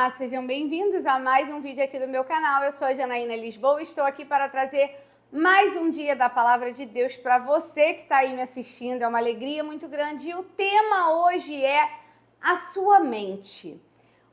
Olá, sejam bem-vindos a mais um vídeo aqui do meu canal. Eu sou a Janaína Lisboa e estou aqui para trazer mais um dia da Palavra de Deus para você que está aí me assistindo. É uma alegria muito grande e o tema hoje é a sua mente.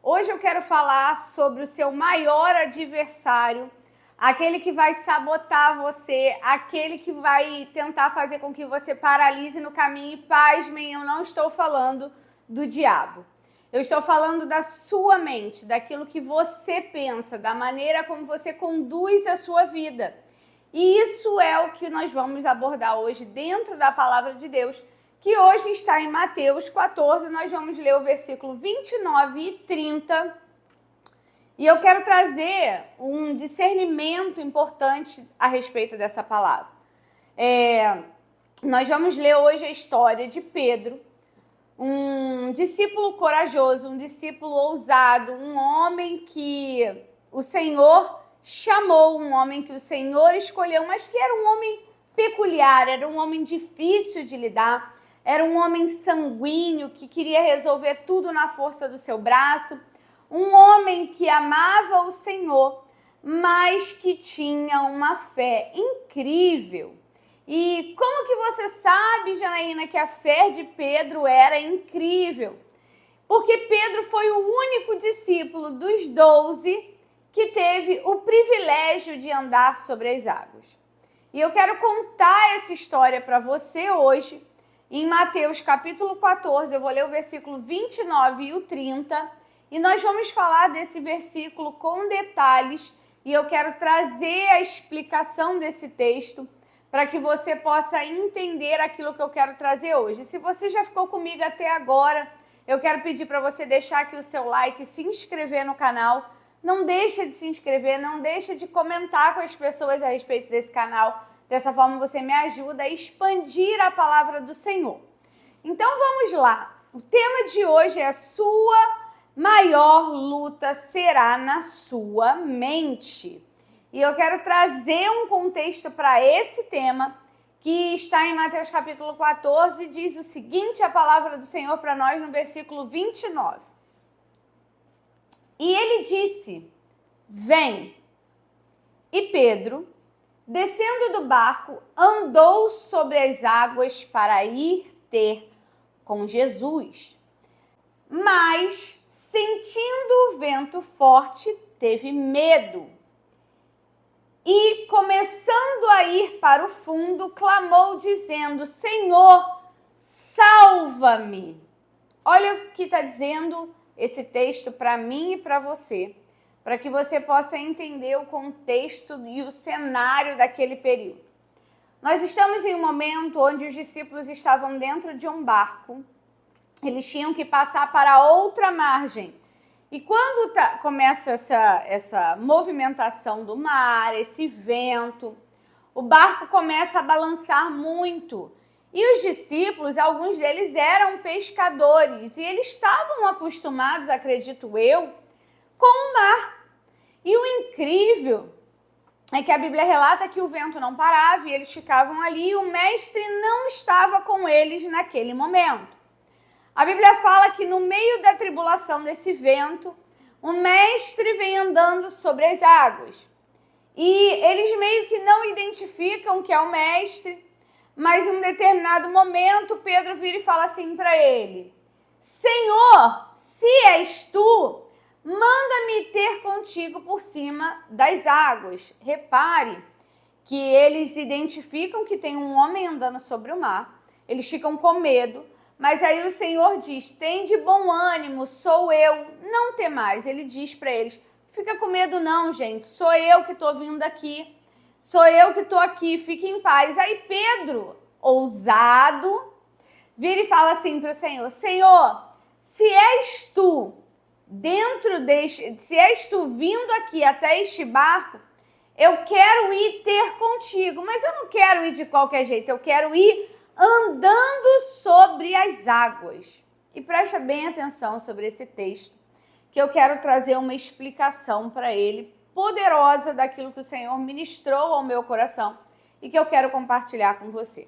Hoje eu quero falar sobre o seu maior adversário, aquele que vai sabotar você, aquele que vai tentar fazer com que você paralise no caminho e pasmem, eu não estou falando do diabo. Eu estou falando da sua mente, daquilo que você pensa, da maneira como você conduz a sua vida. E isso é o que nós vamos abordar hoje dentro da Palavra de Deus, que hoje está em Mateus 14, nós vamos ler o versículo 29 e 30. E eu quero trazer um discernimento importante a respeito dessa palavra. Nós vamos ler hoje a história de Pedro, um discípulo corajoso, um discípulo ousado, um homem que o Senhor chamou, um homem que o Senhor escolheu, mas que era um homem peculiar, era um homem difícil de lidar, era um homem sanguíneo que queria resolver tudo na força do seu braço, um homem que amava o Senhor, mas que tinha uma fé incrível. E como que você sabe, Janaína, que a fé de Pedro era incrível? Porque Pedro foi o único discípulo dos 12 que teve o privilégio de andar sobre as águas. E eu quero contar essa história para você hoje, em Mateus capítulo 14, eu vou ler o versículo 29 e o 30, e nós vamos falar desse versículo com detalhes, e eu quero trazer a explicação desse texto, para que você possa entender aquilo que eu quero trazer hoje. Se você já ficou comigo até agora, eu quero pedir para você deixar aqui o seu like, se inscrever no canal. Não deixa de se inscrever, não deixa de comentar com as pessoas a respeito desse canal. Dessa forma você me ajuda a expandir a palavra do Senhor. Então vamos lá. O tema de hoje é: a sua maior luta será na sua mente. E eu quero trazer um contexto para esse tema, que está em Mateus capítulo 14, diz o seguinte, a palavra do Senhor para nós no versículo 29. E ele disse: vem. E Pedro, descendo do barco, andou sobre as águas para ir ter com Jesus. Mas, sentindo o vento forte, teve medo. E, começando a ir para o fundo, clamou, dizendo: Senhor, salva-me. Olha o que está dizendo esse texto para mim e para você, para que você possa entender o contexto e o cenário daquele período. Nós estamos em um momento onde os discípulos estavam dentro de um barco, eles tinham que passar para outra margem. E quando começa essa movimentação do mar, esse vento, o barco começa a balançar muito. E os discípulos, alguns deles eram pescadores, e eles estavam acostumados, acredito eu, com o mar. E o incrível é que a Bíblia relata que o vento não parava e eles ficavam ali, e o mestre não estava com eles naquele momento. A Bíblia fala que no meio da tribulação desse vento, o mestre vem andando sobre as águas. E eles meio que não identificam que é o mestre, mas em um determinado momento, Pedro vira e fala assim para ele: Senhor, se és tu, manda-me ter contigo por cima das águas. Repare que eles identificam que tem um homem andando sobre o mar, eles ficam com medo, mas aí o Senhor diz: tem de bom ânimo, sou eu, não temais. Ele diz para eles: fica com medo não, gente, sou eu que estou vindo aqui, sou eu que estou aqui, fique em paz. Aí Pedro, ousado, vira e fala assim para o Senhor: Senhor, se és tu se és tu vindo aqui até este barco, eu quero ir ter contigo, mas eu não quero ir de qualquer jeito, eu quero ir andando sobre as águas. E presta bem atenção sobre esse texto, que eu quero trazer uma explicação para ele, poderosa, daquilo que o Senhor ministrou ao meu coração e que eu quero compartilhar com você.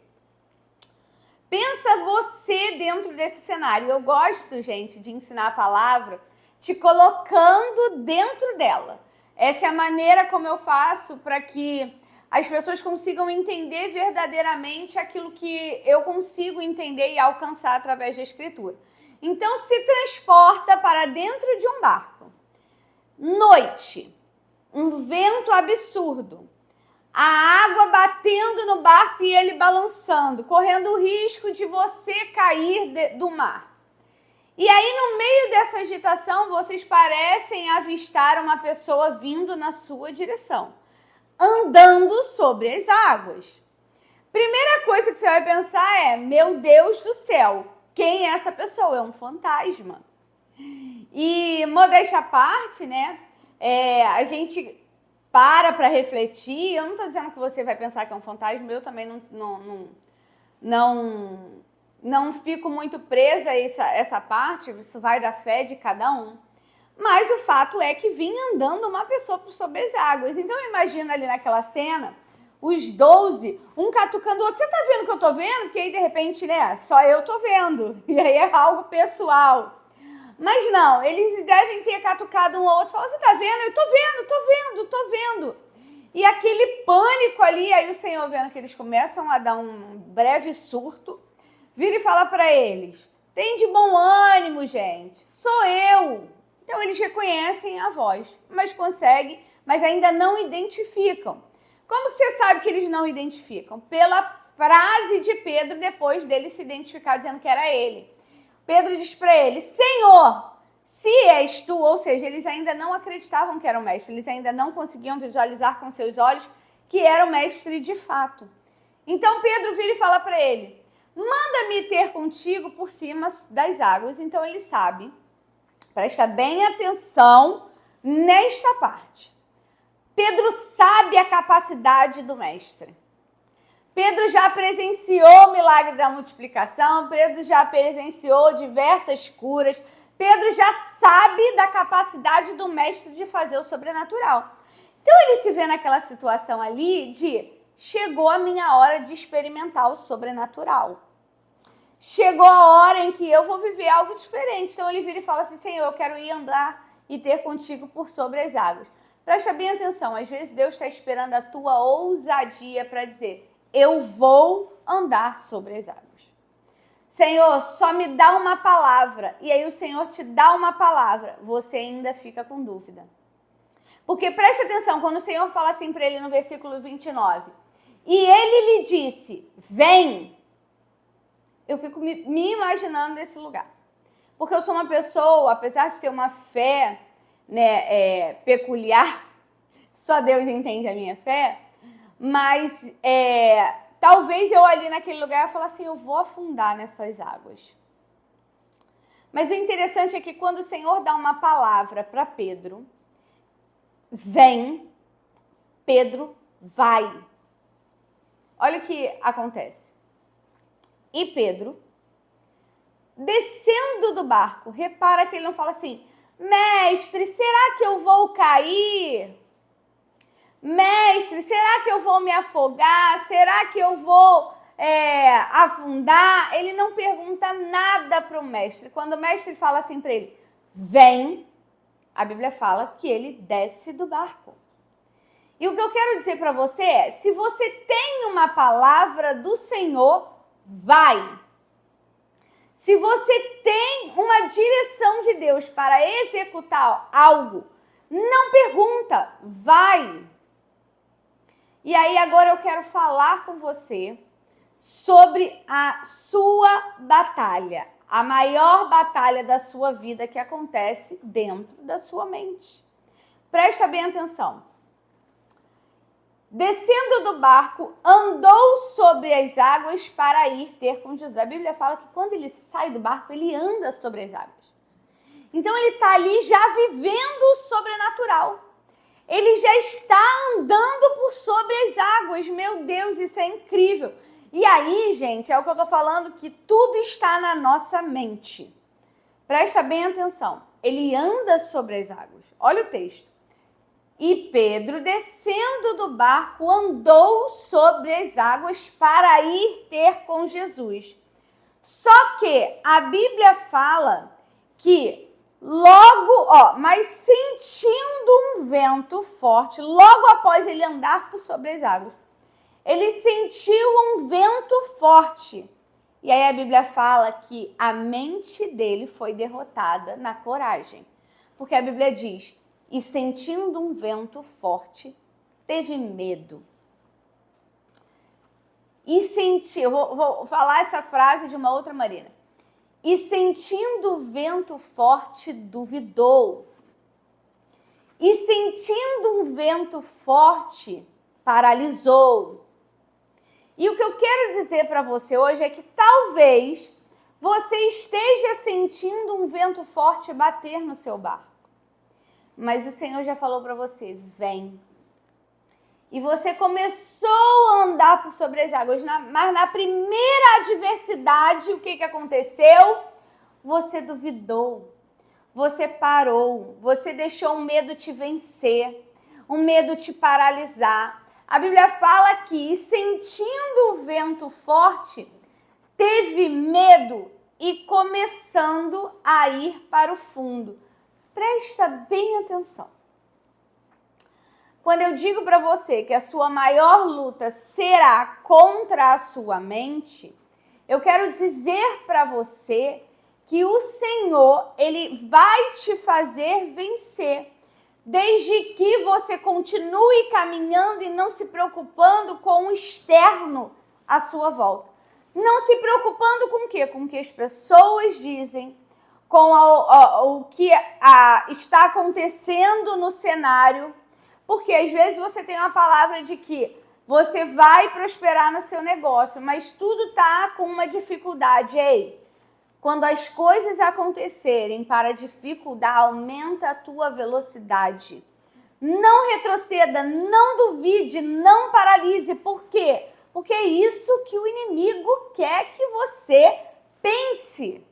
Pensa você dentro desse cenário. Eu gosto, gente, de ensinar a palavra te colocando dentro dela. Essa é a maneira como eu faço para que as pessoas consigam entender verdadeiramente aquilo que eu consigo entender e alcançar através da Escritura. Então, se transporta para dentro de um barco. Noite, um vento absurdo, a água batendo no barco e ele balançando, correndo o risco de você cair do mar. E aí, no meio dessa agitação, vocês parecem avistar uma pessoa vindo na sua direção, andando sobre as águas. Primeira coisa que você vai pensar é, meu Deus do céu, quem é essa pessoa? É um fantasma. E, modéstia à parte, né, a gente para refletir. Eu não estou dizendo que você vai pensar que é um fantasma, eu também não fico muito presa a essa parte, isso vai da fé de cada um. Mas o fato é que vinha andando uma pessoa sobre as águas. Então, imagina ali naquela cena, os 12, um catucando o outro. Você tá vendo o que eu tô vendo? Porque aí, de repente, né, só eu tô vendo. E aí é algo pessoal. Mas não, eles devem ter catucado um ao outro e falado, você tá vendo? Eu tô vendo. E aquele pânico ali, aí o Senhor vendo que eles começam a dar um breve surto, vira e fala para eles, tem de bom ânimo, gente, sou eu. Então eles reconhecem a voz, mas ainda não identificam. Como que você sabe que eles não identificam? Pela frase de Pedro depois dele se identificar dizendo que era ele. Pedro diz para ele, Senhor, se és tu, ou seja, eles ainda não acreditavam que era o mestre, eles ainda não conseguiam visualizar com seus olhos que era o mestre de fato. Então Pedro vira e fala para ele, manda-me ter contigo por cima das águas. Então ele sabe, presta bem atenção nesta parte. Pedro sabe a capacidade do mestre. Pedro já presenciou o milagre da multiplicação, Pedro já presenciou diversas curas, Pedro já sabe da capacidade do mestre de fazer o sobrenatural. Então ele se vê naquela situação ali de, chegou a minha hora de experimentar o sobrenatural. Chegou a hora em que eu vou viver algo diferente. Então ele vira e fala assim, Senhor, eu quero ir andar e ter contigo por sobre as águas. Presta bem atenção, às vezes Deus está esperando a tua ousadia para dizer, eu vou andar sobre as águas. Senhor, só me dá uma palavra. E aí o Senhor te dá uma palavra, você ainda fica com dúvida. Porque preste atenção, quando o Senhor fala assim para ele no versículo 29, e ele lhe disse, vem. Eu fico me imaginando nesse lugar. Porque eu sou uma pessoa, apesar de ter uma fé, né, peculiar, só Deus entende a minha fé, mas talvez eu ali naquele lugar eu falasse assim, eu vou afundar nessas águas. Mas o interessante é que quando o Senhor dá uma palavra para Pedro, vem, Pedro vai. Olha o que acontece. E Pedro, descendo do barco, repara que ele não fala assim, mestre, será que eu vou cair? Mestre, será que eu vou me afogar? Será que eu vou afundar? Ele não pergunta nada para o mestre. Quando o mestre fala assim para ele, vem, a Bíblia fala que ele desce do barco. E o que eu quero dizer para você é, se você tem uma palavra do Senhor, vai. Se você tem uma direção de Deus para executar algo, não pergunta, vai. E aí agora eu quero falar com você sobre a sua batalha, a maior batalha da sua vida que acontece dentro da sua mente. Presta bem atenção. Descendo do barco, andou sobre as águas para ir ter com Jesus. A Bíblia fala que quando ele sai do barco, ele anda sobre as águas. Então ele está ali já vivendo o sobrenatural. Ele já está andando por sobre as águas. Meu Deus, isso é incrível. E aí, gente, é o que eu estou falando, que tudo está na nossa mente. Presta bem atenção. Ele anda sobre as águas. Olha o texto. E Pedro, descendo do barco, andou sobre as águas para ir ter com Jesus. Só que a Bíblia fala que Mas sentindo um vento forte, logo após ele andar por sobre as águas, ele sentiu um vento forte. E aí a Bíblia fala que a mente dele foi derrotada na coragem. Porque a Bíblia diz, e sentindo um vento forte, teve medo. Eu vou falar essa frase de uma outra maneira. E sentindo o vento forte, duvidou. E sentindo um vento forte, paralisou. E o que eu quero dizer para você hoje é que talvez você esteja sentindo um vento forte bater no seu barco. Mas o Senhor já falou para você, vem. E você começou a andar por sobre as águas, mas na primeira adversidade, o que aconteceu? Você duvidou, você parou, você deixou o medo te vencer, o medo te paralisar. A Bíblia fala que, sentindo o vento forte, teve medo e começando a ir para o fundo. Presta bem atenção. Quando eu digo para você que a sua maior luta será contra a sua mente, eu quero dizer para você que o Senhor, Ele vai te fazer vencer, desde que você continue caminhando e não se preocupando com o externo à sua volta. Não se preocupando com o quê? Com o que as pessoas dizem, com o que está acontecendo no cenário. Porque às vezes você tem uma palavra de que você vai prosperar no seu negócio, mas tudo está com uma dificuldade. Ei, quando as coisas acontecerem para dificultar, aumenta a tua velocidade. Não retroceda, não duvide, não paralise. Por quê? Porque é isso que o inimigo quer que você pense.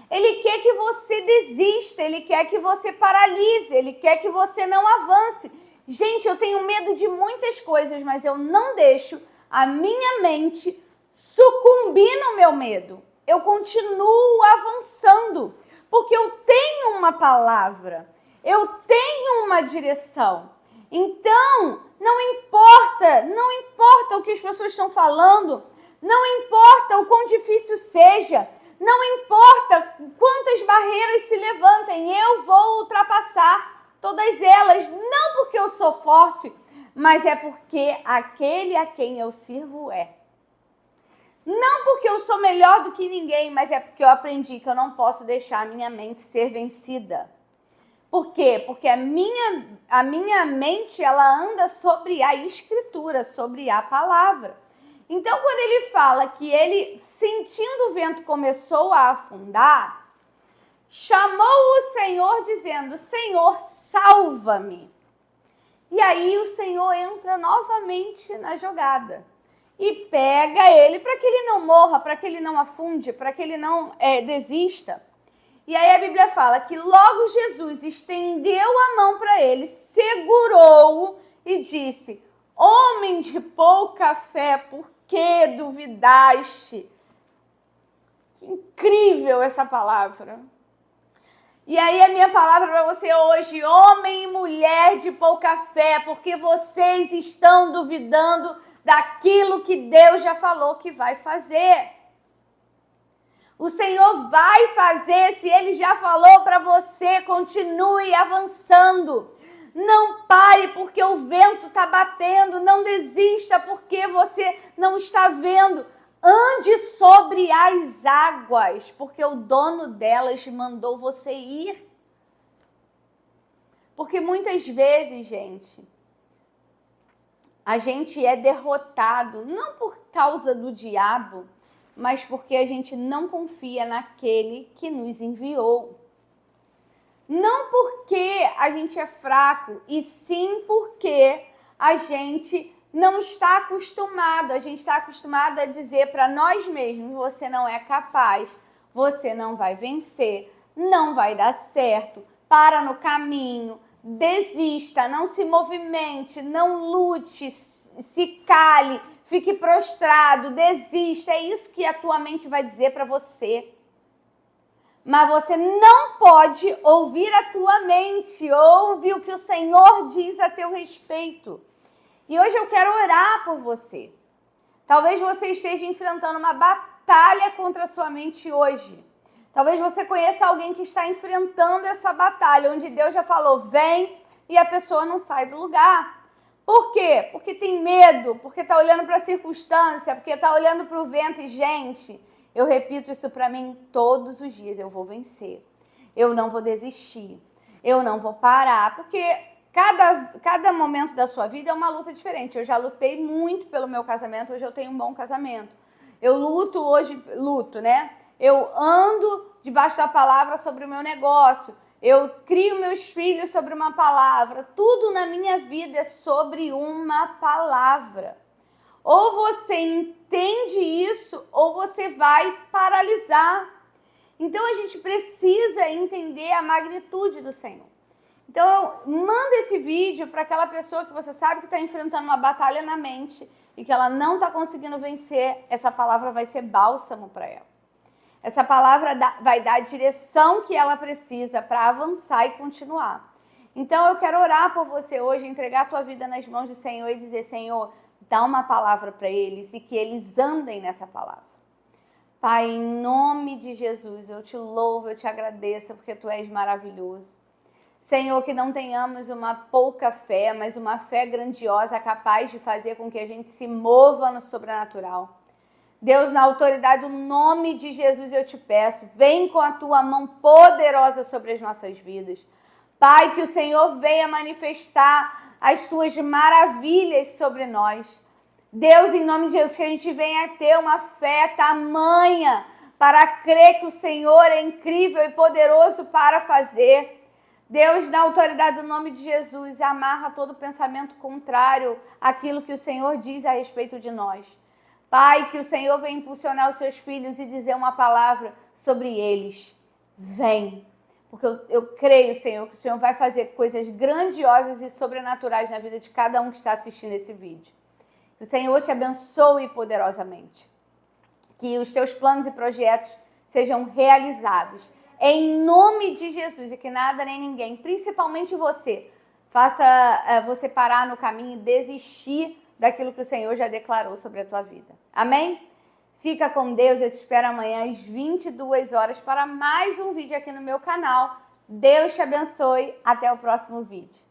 Ele quer que você desista, ele quer que você paralise, ele quer que você não avance. Gente, eu tenho medo de muitas coisas, mas eu não deixo a minha mente sucumbir no meu medo. Eu continuo avançando, porque eu tenho uma palavra, eu tenho uma direção. Então, não importa o que as pessoas estão falando, não importa o quão difícil seja, não importa quantas barreiras se levantem, eu vou ultrapassar todas elas, não porque eu sou forte, mas é porque aquele a quem eu sirvo é. Não porque eu sou melhor do que ninguém, mas é porque eu aprendi que eu não posso deixar a minha mente ser vencida. Por quê? Porque a minha mente, ela anda sobre a escritura, sobre a palavra. Então, quando ele fala que ele, sentindo o vento, começou a afundar, chamou o Senhor dizendo, Senhor, salva-me. E aí o Senhor entra novamente na jogada e pega ele para que ele não morra, para que ele não afunde, para que ele não desista. E aí a Bíblia fala que logo Jesus estendeu a mão para ele, segurou-o e disse, homem de pouca fé, por que duvidaste? Que incrível essa palavra. E aí a minha palavra para você hoje, homem e mulher de pouca fé, porque vocês estão duvidando daquilo que Deus já falou que vai fazer. O Senhor vai fazer, se Ele já falou para você, continue avançando. Não pare porque o vento está batendo, não desista porque você não está vendo. Ande sobre as águas, porque o dono delas mandou você ir. Porque muitas vezes, gente, a gente é derrotado, não por causa do diabo, mas porque a gente não confia naquele que nos enviou. Não porque a gente é fraco, e sim porque a gente não está acostumado. A gente está acostumado a dizer para nós mesmos, você não é capaz, você não vai vencer, não vai dar certo, para no caminho, desista, não se movimente, não lute, se cale, fique prostrado, desista. É isso que a tua mente vai dizer para você. mas você não pode ouvir a tua mente. Ouve o que o Senhor diz a teu respeito. E hoje eu quero orar por você. Talvez você esteja enfrentando uma batalha contra a sua mente hoje. Talvez você conheça alguém que está enfrentando essa batalha, onde Deus já falou, vem, e a pessoa não sai do lugar. Por quê? Porque tem medo, porque está olhando para a circunstância, porque está olhando para o vento. E, gente, eu repito isso para mim todos os dias, eu vou vencer. Eu não vou desistir. Eu não vou parar, porque cada momento da sua vida é uma luta diferente. Eu já lutei muito pelo meu casamento, hoje eu tenho um bom casamento. Eu luto, né? Eu ando debaixo da palavra sobre o meu negócio. Eu crio meus filhos sobre uma palavra. Tudo na minha vida é sobre uma palavra. Ou você entende isso, ou você vai paralisar. Então a gente precisa entender a magnitude do Senhor. Então manda esse vídeo para aquela pessoa que você sabe que está enfrentando uma batalha na mente e que ela não está conseguindo vencer. Essa palavra vai ser bálsamo para ela. Essa palavra vai dar a direção que ela precisa para avançar e continuar. Então eu quero orar por você hoje, entregar a tua vida nas mãos do Senhor e dizer, Senhor, dá uma palavra para eles e que eles andem nessa palavra. Pai, em nome de Jesus, eu te louvo, eu te agradeço porque tu és maravilhoso. Senhor, que não tenhamos uma pouca fé, mas uma fé grandiosa capaz de fazer com que a gente se mova no sobrenatural. Deus, na autoridade do nome de Jesus, eu te peço, vem com a tua mão poderosa sobre as nossas vidas. Pai, que o Senhor venha manifestar as tuas maravilhas sobre nós. Deus, em nome de Jesus, que a gente venha ter uma fé tamanha para crer que o Senhor é incrível e poderoso para fazer. Deus, na autoridade do nome de Jesus, amarra todo pensamento contrário àquilo que o Senhor diz a respeito de nós. Pai, que o Senhor venha impulsionar os seus filhos e dizer uma palavra sobre eles. Vem, porque eu creio, Senhor, que o Senhor vai fazer coisas grandiosas e sobrenaturais na vida de cada um que está assistindo esse vídeo. Que o Senhor te abençoe poderosamente. Que os teus planos e projetos sejam realizados. Em nome de Jesus, e que nada nem ninguém, principalmente você, faça você parar no caminho e desistir daquilo que o Senhor já declarou sobre a tua vida. Amém? Fica com Deus, eu te espero amanhã às 22 horas para mais um vídeo aqui no meu canal. Deus te abençoe, até o próximo vídeo.